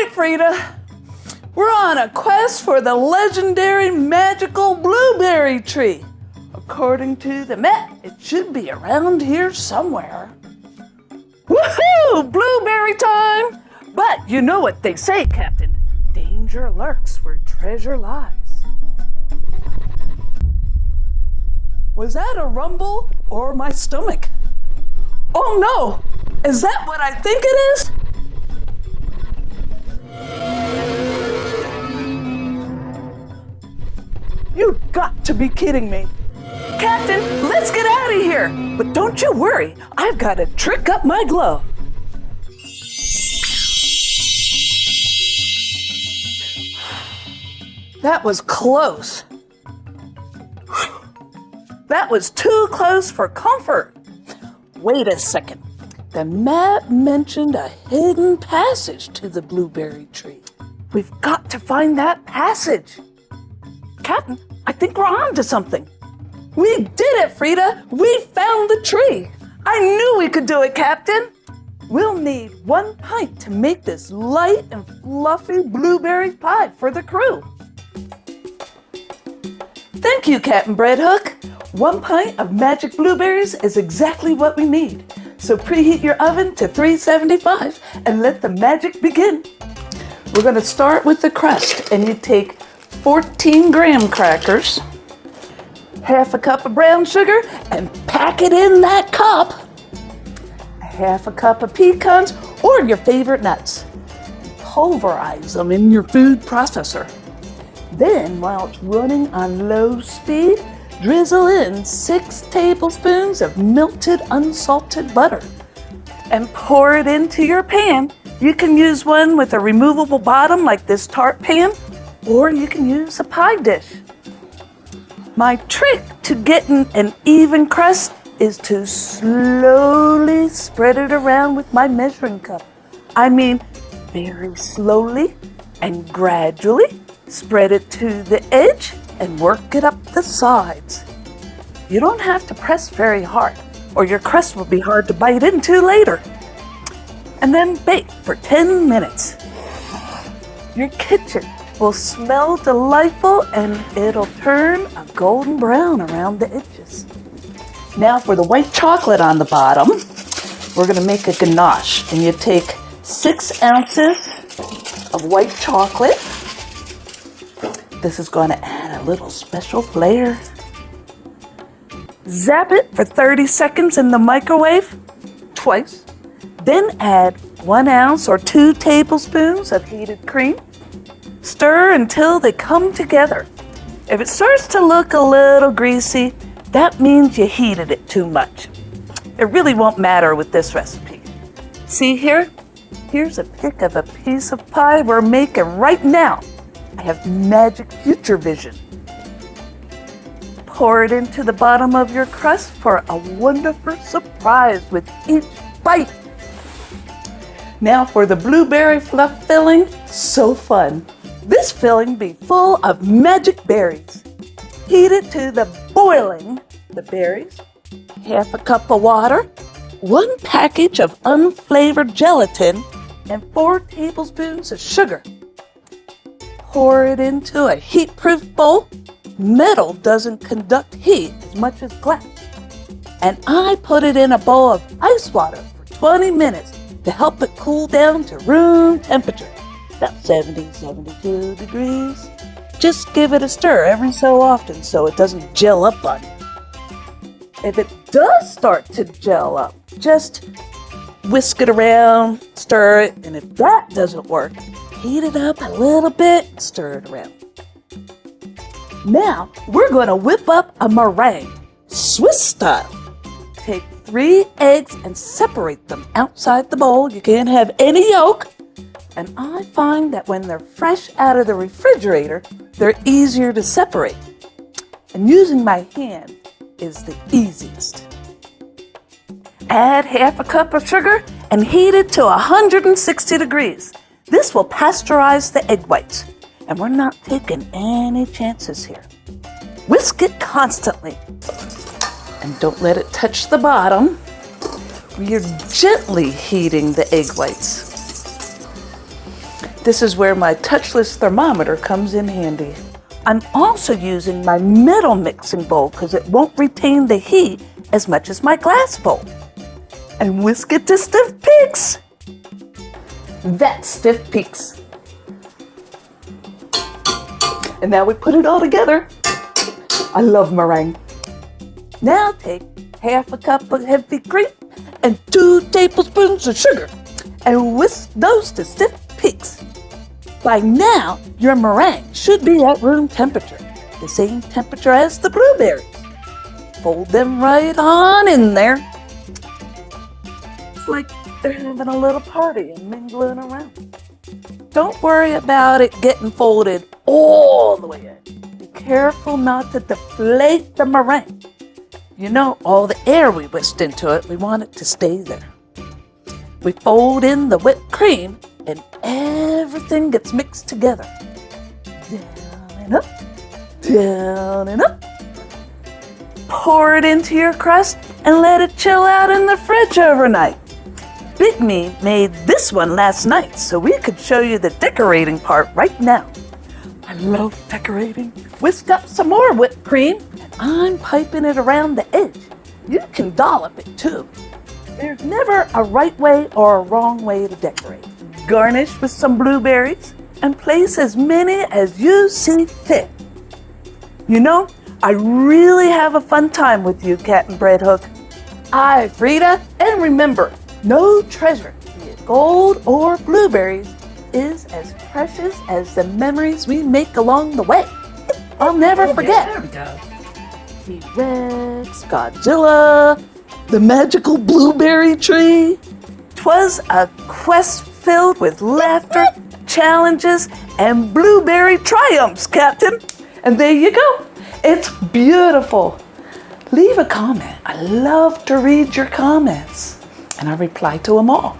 right, Frida. We're on a quest for the legendary magical blueberry tree. According to the map, it should be around here somewhere. Woohoo! Blueberry time! But you know what they say, Captain. Danger lurks where treasure lies. Was that a rumble or my stomach? Oh no! Is that what I think it is? You've got to be kidding me. Captain, let's get out of here. But don't you worry, I've got a trick up my glove. That was close. That was too close for comfort. Wait a second. The map mentioned a hidden passage to the blueberry tree. We've got to find that passage. Captain, I think we're on to something. We did it, Frida. We found the tree. I knew we could do it, Captain. We'll need 1 pint to make this light and fluffy blueberry pie for the crew. Thank you, Captain Breadhook. 1 pint of magic blueberries is exactly what we need. So preheat your oven to 375 and let the magic begin. We're going to start with the crust, and you take 14 graham crackers, half a cup of brown sugar, and pack it in that cup. Half a cup of pecans or your favorite nuts. Pulverize them in your food processor. Then, while it's running on low speed, drizzle in 6 tablespoons of melted unsalted butter and pour it into your pan. You can use one with a removable bottom like this tart pan, or you can use a pie dish. My trick to getting an even crust is to slowly spread it around with my measuring cup. I mean, very slowly and gradually spread it to the edge and work it up the sides. You don't have to press very hard, or your crust will be hard to bite into later. And then bake for 10 minutes. Your kitchen will smell delightful and it'll turn a golden brown around the edges. Now for the white chocolate on the bottom, we're gonna make a ganache, and you take 6 ounces of white chocolate. This is gonna add a little special flair. Zap it for 30 seconds in the microwave, twice. Then add 1 ounce or 2 tablespoons of heated cream. Stir until they come together. If it starts to look a little greasy, that means you heated it too much. It really won't matter with this recipe. See here? Here's a pic of a piece of pie we're making right now. I have magic future vision. Pour it into the bottom of your crust for a wonderful surprise with each bite. Now for the blueberry fluff filling, so fun. This filling be full of magic berries. Heat it to the boiling, the berries, half a cup of water, 1 package of unflavored gelatin, and 4 tablespoons of sugar. Pour it into a heat-proof bowl. Metal doesn't conduct heat as much as glass. And I put it in a bowl of ice water for 20 minutes to help it cool down to room temperature, about 70, 72 degrees. Just give it a stir every so often so it doesn't gel up on you. If it does start to gel up, just whisk it around, stir it, and if that doesn't work, heat it up a little bit and stir it around. Now, we're going to whip up a meringue, Swiss style. Take 3 eggs and separate them outside the bowl. You can't have any yolk. And I find that when they're fresh out of the refrigerator, they're easier to separate. And using my hand is the easiest. Add half a cup of sugar and heat it to 160 degrees. This will pasteurize the egg whites, and we're not taking any chances here. Whisk it constantly, and don't let it touch the bottom. You're gently heating the egg whites. This is where my touchless thermometer comes in handy. I'm also using my metal mixing bowl because it won't retain the heat as much as my glass bowl. And whisk it to stiff peaks. That's stiff peaks. And now we put it all together. I love meringue. Now take half a cup of heavy cream and 2 tablespoons of sugar and whisk those to stiff peaks. By now, your meringue should be at room temperature, the same temperature as the blueberries. Fold them right on in there. It's like they're having a little party and mingling around. Don't worry about it getting folded all the way in. Be careful not to deflate the meringue. You know, all the air we whisked into it, we want it to stay there. We fold in the whipped cream and everything gets mixed together. Down and up, down and up. Pour it into your crust and let it chill out in the fridge overnight. Big Me made this one last night, so we could show you the decorating part right now. I love decorating. Whisk up some more whipped cream, and I'm piping it around the edge. You can dollop it too. There's never a right way or a wrong way to decorate. Garnish with some blueberries and place as many as you see fit. You know, I really have a fun time with you, Captain Bread Hook. I'm Frida, and remember, no treasure, be it gold or blueberries, is as precious as the memories we make along the way. I'll never forget. There we go. T-Rex, Godzilla, the magical blueberry tree. 'Twas a quest filled with laughter, challenges, and blueberry triumphs, Captain. And there you go. It's beautiful. Leave a comment. I love to read your comments, and I reply to them all.